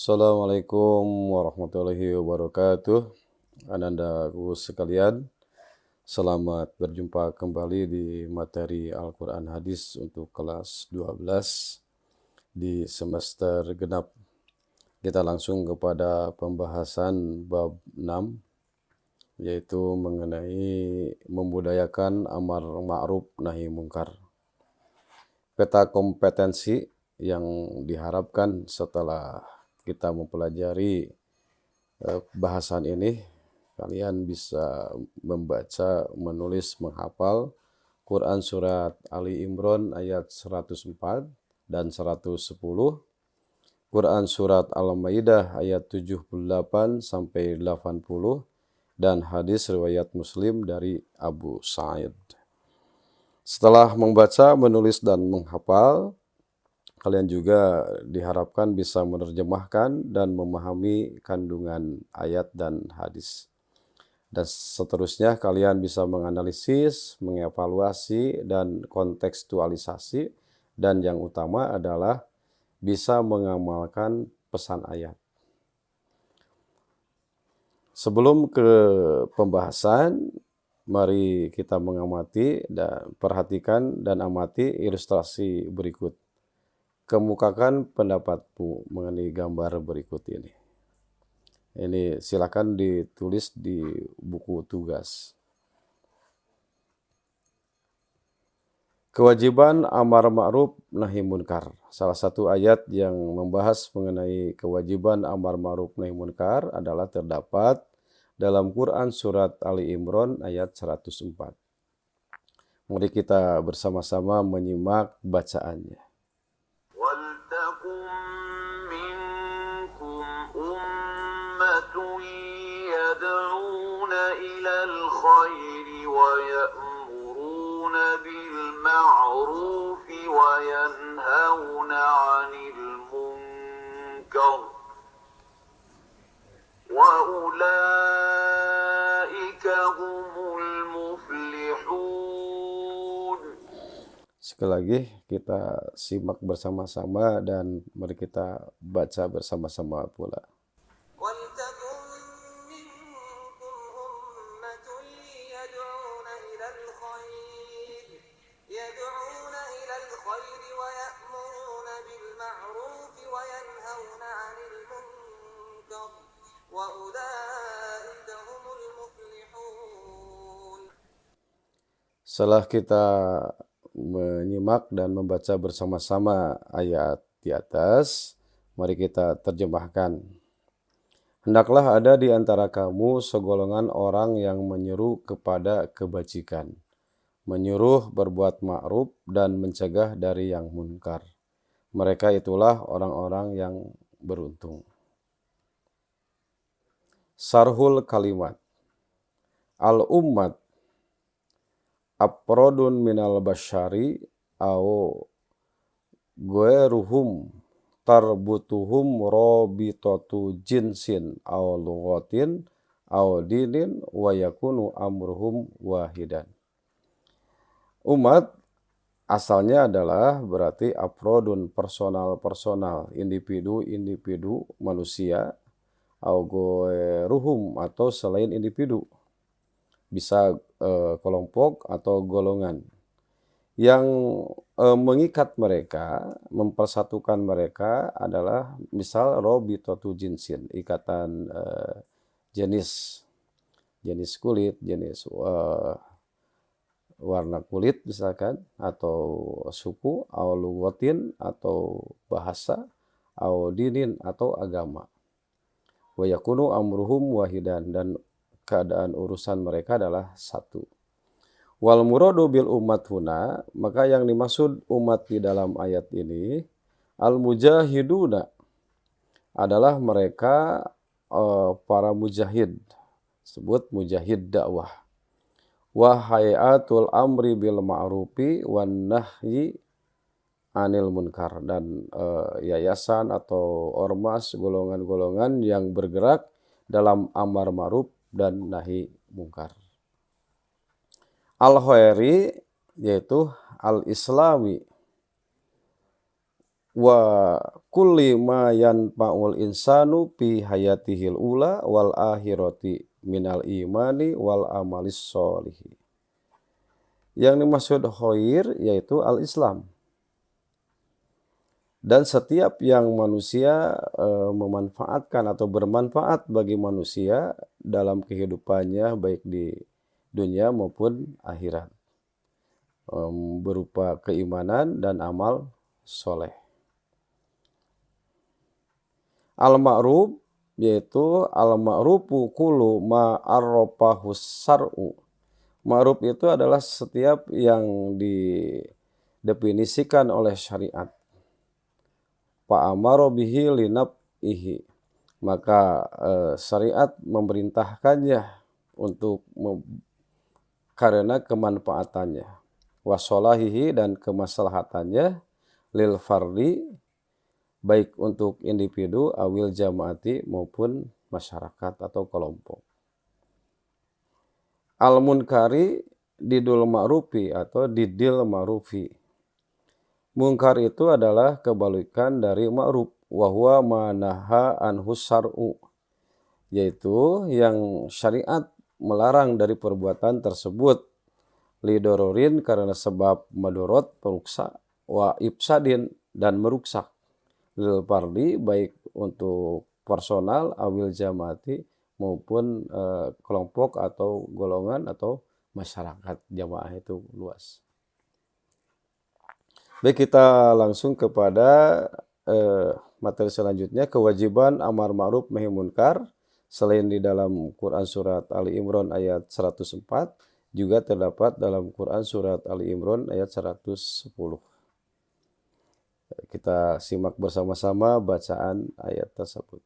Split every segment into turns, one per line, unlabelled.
Assalamualaikum warahmatullahi wabarakatuh. Anandaku sekalian, selamat berjumpa kembali di materi Al-Quran Hadis untuk kelas 12 di semester genap. Kita langsung kepada pembahasan bab 6, yaitu mengenai membudayakan amar ma'ruf nahi mungkar. Peta kompetensi yang diharapkan setelah kita mempelajari bahasan ini, kalian bisa membaca, menulis, menghafal Quran Surat Ali Imran ayat 104 dan 110, Quran Surat Al-Maidah ayat 78 sampai 80, dan hadis riwayat Muslim dari Abu Sa'id. Setelah membaca, menulis, dan menghafal, kalian juga diharapkan bisa menerjemahkan dan memahami kandungan ayat dan hadis. Dan seterusnya kalian bisa menganalisis, mengevaluasi, dan kontekstualisasi. Dan yang utama adalah bisa mengamalkan pesan ayat. Sebelum ke pembahasan, mari kita mengamati dan perhatikan dan amati ilustrasi berikut. Kemukakan pendapatmu mengenai gambar berikut ini. Ini silakan ditulis di buku tugas. Kewajiban amar ma'ruf nahi munkar. Salah satu ayat yang membahas mengenai kewajiban amar ma'ruf nahi munkar adalah terdapat dalam Quran Surat Ali Imran ayat 104. Mari kita bersama-sama menyimak bacaannya.
يدعون إلى الخير ويأمرون بالمعروف وينهون عن المنكر وأولئك هم المفلحون.
Sekali lagi kita simak bersama-sama dan mari kita baca bersama-sama pula. Setelah kita menyimak dan membaca bersama-sama ayat di atas, mari kita terjemahkan. Hendaklah ada di antara kamu segolongan orang yang menyeru kepada kebajikan, menyuruh berbuat ma'ruf dan mencegah dari yang munkar. Mereka itulah orang-orang yang beruntung. Sarhul kalimat. Al-ummat aprodun minal basyari au ghairuhum tarbutuhum robitatu jinsin au lughatin au dinin wa yakunu amruhum wahidan. Umat asalnya adalah berarti aprodun, personal, individu manusia, au ghairuhum atau selain individu, bisa kelompok atau golongan yang mengikat mereka, mempersatukan mereka adalah misal robitatu jinsin, ikatan jenis kulit, jenis warna kulit misalkan, atau suku, au lughatin atau bahasa, au dinin atau agama. Wa yakunu amruhum wahidan, dan keadaan urusan mereka adalah satu. Wal muradu bil umat huna, maka yang dimaksud umat di dalam ayat ini, al mujahiduna adalah mereka para mujahid, sebut mujahid dakwah. Wa hayatul amri bil ma'rufi wan nahyi anil munkar, dan yayasan atau ormas, golongan-golongan yang bergerak dalam amar ma'ruf dan nahi mungkar. Al-khairi yaitu al-islami wa kulli ma yanfa'ul insanu fi hayatihil ula wal akhirati minal imani wal amalis sholihi. Yang dimaksud khair yaitu al-Islam. Dan setiap yang manusia memanfaatkan atau bermanfaat bagi manusia dalam kehidupannya baik di dunia maupun akhirat, berupa keimanan dan amal soleh. Al-ma'ruf yaitu al-ma'rufu kullu ma arrafahus syar'u. Ma'ruf itu adalah setiap yang didefinisikan oleh syariat. Fa'amara bihi linaf'ihi. Maka syariat memerintahkannya untuk karena kemanfaatannya. Wasolahihi dan kemaslahatannya lil fardi baik untuk individu, awil jamaati maupun masyarakat atau kelompok. Al-munkari didul ma'rufi atau didil ma'rufi. Munkar itu adalah kebalikan dari ma'ruf, wa huwa ma naha anhu syar'u, yaitu yang syariat melarang dari perbuatan tersebut, lidororin karena sebab madorot, peruksa, wa ifsadin dan meruksak, lil fardi baik untuk personal, awil jamaati maupun kelompok atau golongan atau masyarakat. Jamaah itu luas. Baik, kita langsung kepada materi selanjutnya, kewajiban amar ma'ruf nahi munkar. Selain di dalam Quran surat Ali Imran ayat 104, juga terdapat dalam Quran surat Ali Imran ayat 110. Kita simak bersama-sama bacaan ayat tersebut.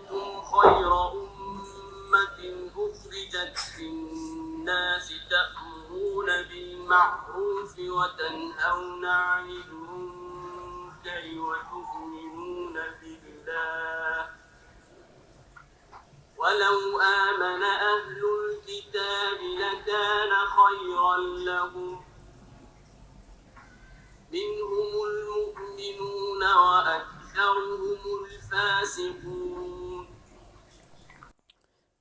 كنتم خير أمة أخرجت للناس تأمرون بالمعروف وتنهون عن المنكر وتؤمنون بالله ولو آمن أهل الكتاب لكان خيرا لهم منهم المؤمنون وأكثرهم الفاسقون.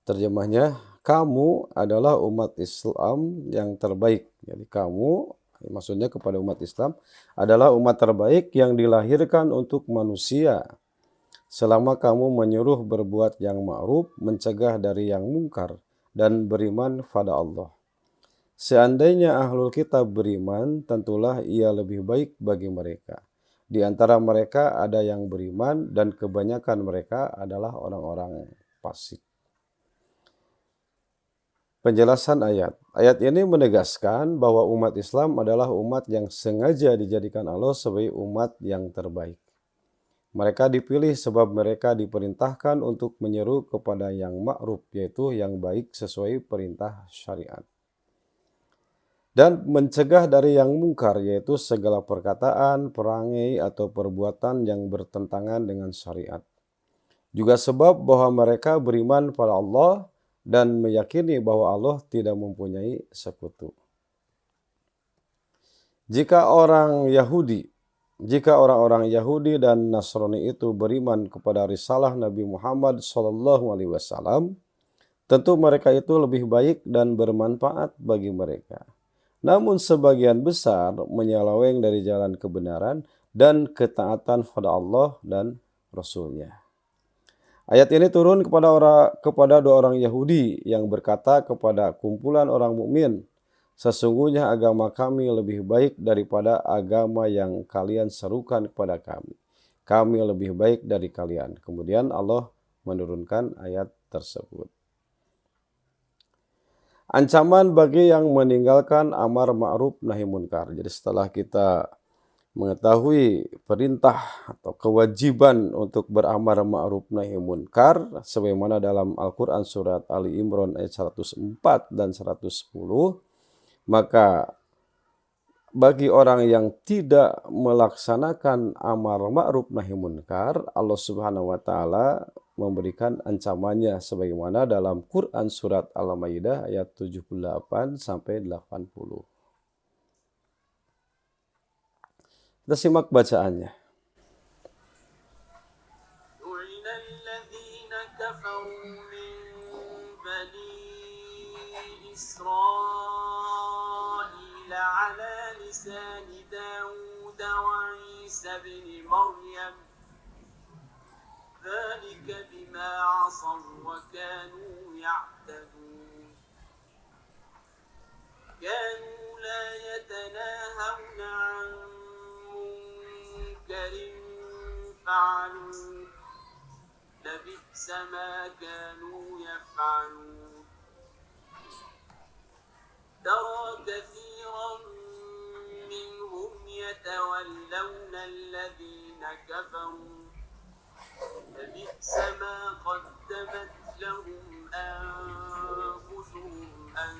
Terjemahnya, kamu adalah umat Islam yang terbaik. Jadi kamu, maksudnya kepada umat Islam, adalah umat terbaik yang dilahirkan untuk manusia. Selama kamu menyuruh berbuat yang ma'ruf, mencegah dari yang mungkar, dan beriman pada Allah. Seandainya ahlul kitab beriman, tentulah ia lebih baik bagi mereka. Di antara mereka ada yang beriman dan kebanyakan mereka adalah orang-orang fasik. Penjelasan ayat. Ayat ini menegaskan bahwa umat Islam adalah umat yang sengaja dijadikan Allah sebagai umat yang terbaik. Mereka dipilih sebab mereka diperintahkan untuk menyeru kepada yang ma'ruf, yaitu yang baik sesuai perintah syariat. Dan mencegah dari yang mungkar, yaitu segala perkataan, perangai, atau perbuatan yang bertentangan dengan syariat. Juga sebab bahwa mereka beriman pada Allah dan meyakini bahwa Allah tidak mempunyai sekutu. Jika orang-orang Yahudi dan Nasrani itu beriman kepada risalah Nabi Muhammad SAW, tentu mereka itu lebih baik dan bermanfaat bagi mereka. Namun sebagian besar menyeleweng dari jalan kebenaran dan ketaatan pada Allah dan Rasul-Nya. Ayat ini turun kepada dua orang Yahudi yang berkata kepada kumpulan orang mukmin, sesungguhnya agama kami lebih baik daripada agama yang kalian serukan kepada kami. Kami lebih baik dari kalian. Kemudian Allah menurunkan ayat tersebut. Ancaman bagi yang meninggalkan amar ma'ruf nahi munkar. Jadi setelah kita mengetahui perintah atau kewajiban untuk beramar ma'ruf nahi munkar, sebagaimana dalam Al-Quran surat Ali Imran ayat 104 dan 110, maka bagi orang yang tidak melaksanakan amar ma'ruf nahi munkar, Allah Subhanahu wa taala memberikan ancamannya sebagaimana dalam Quran surat Al-Maidah ayat 78 sampai 80. Kita simak bacaannya.
لعن الذين كفروا من بني إسرائيل على لسان داود وعيسى بن مريم ذلك بما عصوا وكانوا يعتدون كانوا لا يتناهون عن منكر فعلوه لبئس ما كانوا يفعلون ترى كثيرا منهم يتولون الذين كفروا لبئس ما قدمت لهم أنفسهم أن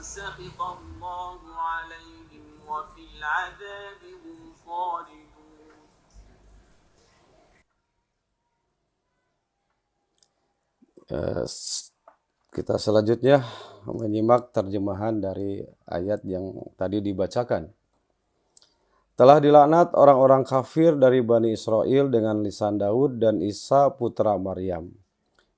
سخط الله عليهم وفي العذاب هم خالدون.
Kita selanjutnya menyimak terjemahan dari ayat yang tadi dibacakan. Telah dilaknat orang-orang kafir dari Bani Israel dengan lisan Daud dan Isa putra Maryam.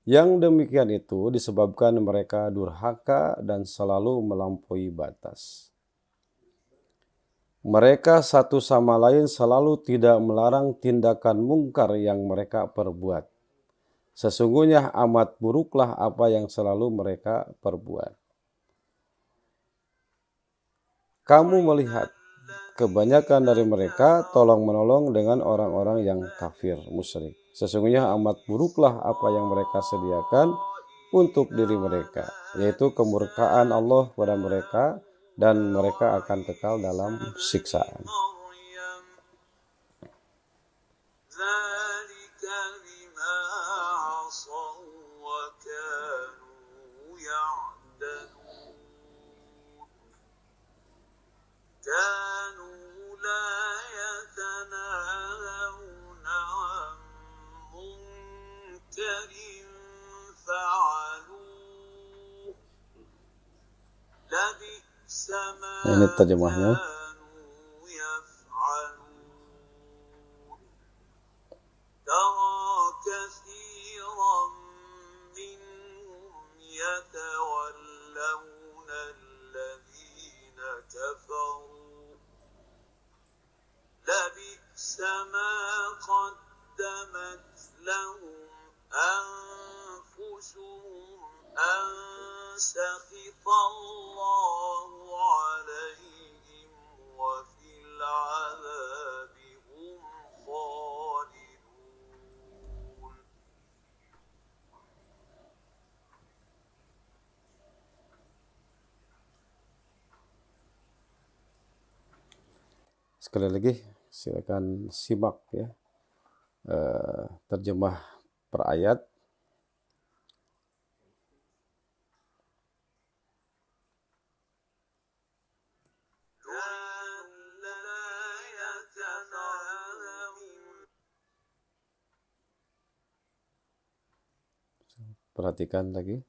Yang demikian itu disebabkan mereka durhaka dan selalu melampaui batas. Mereka satu sama lain selalu tidak melarang tindakan mungkar yang mereka perbuat. Sesungguhnya amat buruklah apa yang selalu mereka perbuat. Kamu melihat kebanyakan dari mereka tolong-menolong dengan orang-orang yang kafir, musyrik. Sesungguhnya amat buruklah apa yang mereka sediakan untuk diri mereka, yaitu kemurkaan Allah pada mereka, dan mereka akan kekal dalam siksaan. Ini terjemahnya. Sekali lagi silakan simak ya terjemah per ayat. Perhatikan lagi.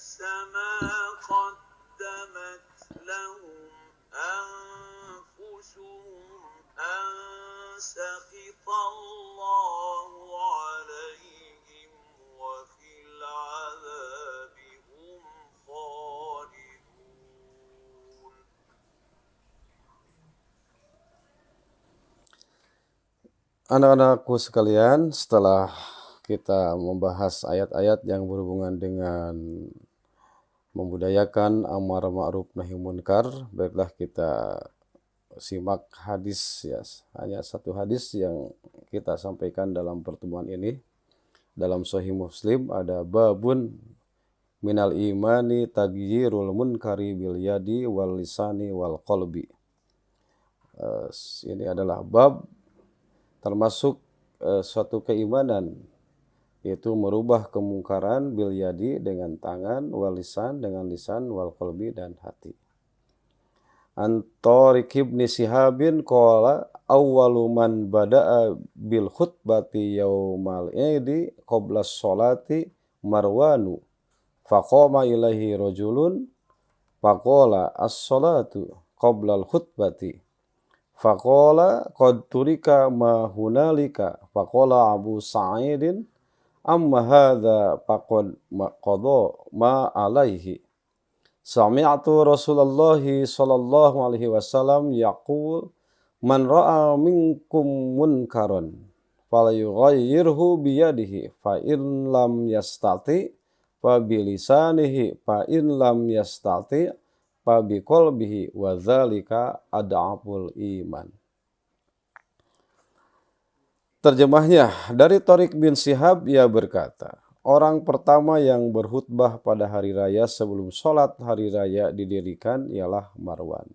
بئس ما قدمت لهم أنفسهم أن سخط الله عليهم وفي العذاب هم خالدون.
Anak-anakku sekalian, setelah kita membahas ayat-ayat yang berhubungan dengan membudayakan amar ma'ruf nahi munkar, baiklah kita simak hadis ya. Hanya satu hadis yang kita sampaikan dalam pertemuan ini. Dalam Sahih Muslim ada babun minal imani tagyirul munkari bil yadi wal lisani wal qalbi. Ini adalah bab termasuk suatu keimanan, yaitu merubah kemungkaran bil yadi dengan tangan, wal lisan dengan lisan, wal qalbi dan hati. An Tariq ibn Sihabin qala awwalu man bada'a bil khutbati yaumal idi qabla sholati Marwanu faqama ilaihi rajulun faqala as-sholatu qabla al-khutbati faqala qad turika ma hunalika faqala Abu Sa'idin amma hadza faqad qada ma alaihi sami'tu Rasulullah sallallahu alaihi wasallam yaqul man ra'a minkum munkaran falyughayyirhu biyadihi fa in lam yastati fa bilisanihi fa in lam yastati fa biqalbihi wa dzalika ad'aful iman. Terjemahnya, dari Tariq bin Shihab ia berkata, orang pertama yang berkhutbah pada hari raya sebelum sholat hari raya didirikan ialah Marwan.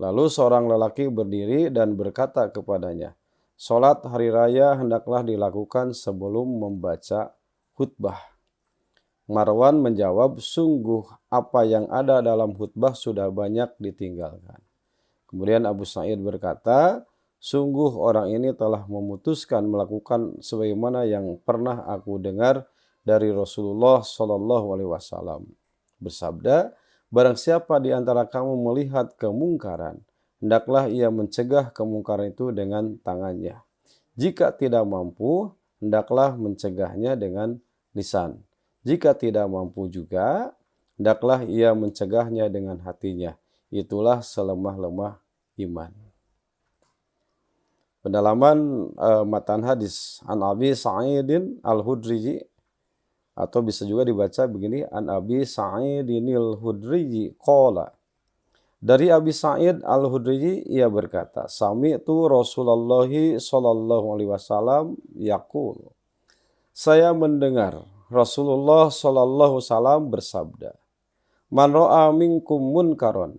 Lalu seorang lelaki berdiri dan berkata kepadanya, sholat hari raya hendaklah dilakukan sebelum membaca khutbah. Marwan menjawab, sungguh apa yang ada dalam khutbah sudah banyak ditinggalkan. Kemudian Abu Sa'id berkata, sungguh orang ini telah memutuskan melakukan sebagaimana yang pernah aku dengar dari Rasulullah Shallallahu Alaihi Wasallam. Bersabda, barang siapa di antara kamu melihat kemungkaran, hendaklah ia mencegah kemungkaran itu dengan tangannya. Jika tidak mampu, hendaklah mencegahnya dengan lisan. Jika tidak mampu juga, hendaklah ia mencegahnya dengan hatinya. Itulah selemah-lemah iman. Pendalaman matan hadis an Abi Sa'idin al-Hudri, atau bisa juga dibaca begini, an Abi Sa'idin al-Hudri qala. Dari Abi Sa'id al-Hudri ia berkata, sami'tu Rasulullah sallallahu alaihi wasallam yaqul. Saya mendengar Rasulullah sallallahu alaihi wasallam bersabda, man ra'a minkum munkaron.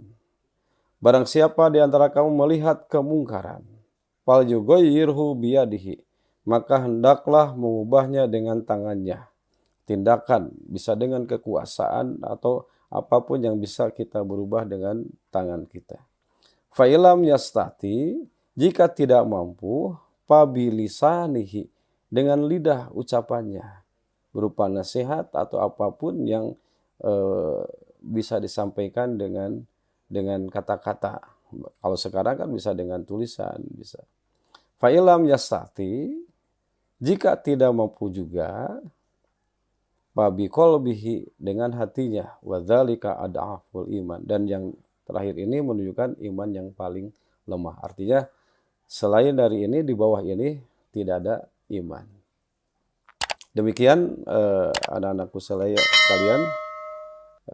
Barang siapa di antara kamu melihat kemungkaran, fal yughayyirhu biyadihi, maka hendaklah mengubahnya dengan tangannya. Tindakan bisa dengan kekuasaan atau apapun yang bisa kita berubah dengan tangan kita. Fa ilam yastati, jika tidak mampu, fa bilisanihi, dengan lidah ucapannya, berupa nasihat atau apapun yang bisa disampaikan dengan kata-kata. Kalau sekarang kan bisa dengan tulisan, bisa. Fa'ilam yastati, jika tidak mampu juga, fabiqalbihi, dengan hatinya, wadzalika ad'aful iman. Dan yang terakhir ini menunjukkan iman yang paling lemah. Artinya selain dari ini, di bawah ini tidak ada iman. Demikian anak-anakku sekalian,